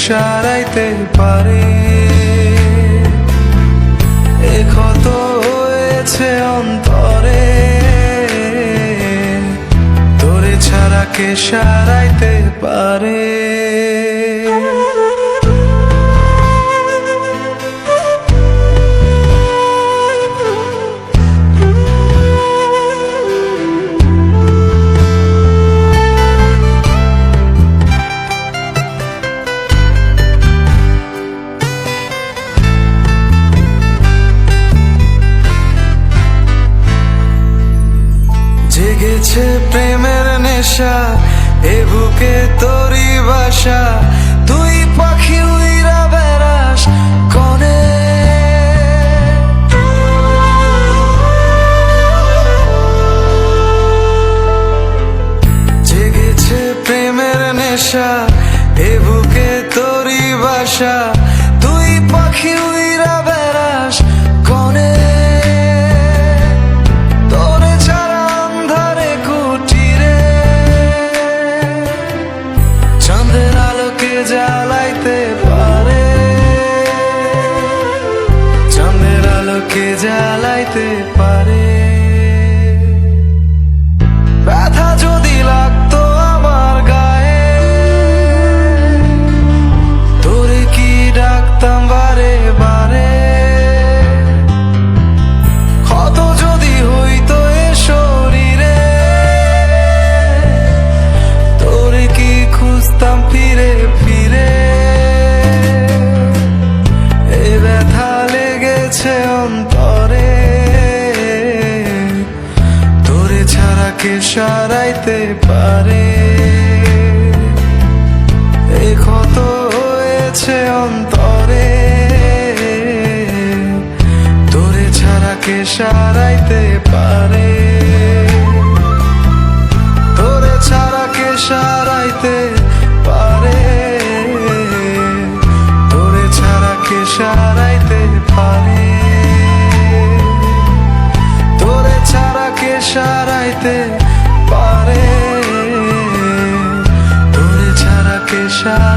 সারাইতে পারে। এ ক্ষত হয়েছে অন্তরে, তোরে ছাড়া কে সারাইতে পারে। জেগেছে প্রেমের নেশা, এ বুকে তোরি বাসা, তুই পাখি উইরা বেড়াস কনে। জেগেছে প্রেমের নেশা, এ বুকে তোরি বাসা, তুই পাখি উইরা বেড়াস কনে। চাঁদের আলোকে জ্বালাইতে পারে, চাঁদের আলোকে জ্বালাইতে পারে। ব্যথা যদি লাগতো আমার গায়ে, তোরে কি ডাকতাম বারে বারে। ক্ষত যদি হইতো এ শরীরে, তোরে কি খুঁজতাম ফিরে ফিরে। এ ব্যথা লেগেছে অন্তরে, তোরে ছাড়া কে সারাইতে পারে। এ ক্ষত হয়েছে অন্তরে, তোরে ছাড়া কে সারাইতে পারে। তোরে ছাড়া কে সারাইতে পারে, তোরে ছাড়া কে সারাইতে পারে। তোরে ছাড়া কে সারাইতে পারে, তোরে ছাড়া কে সারাইতে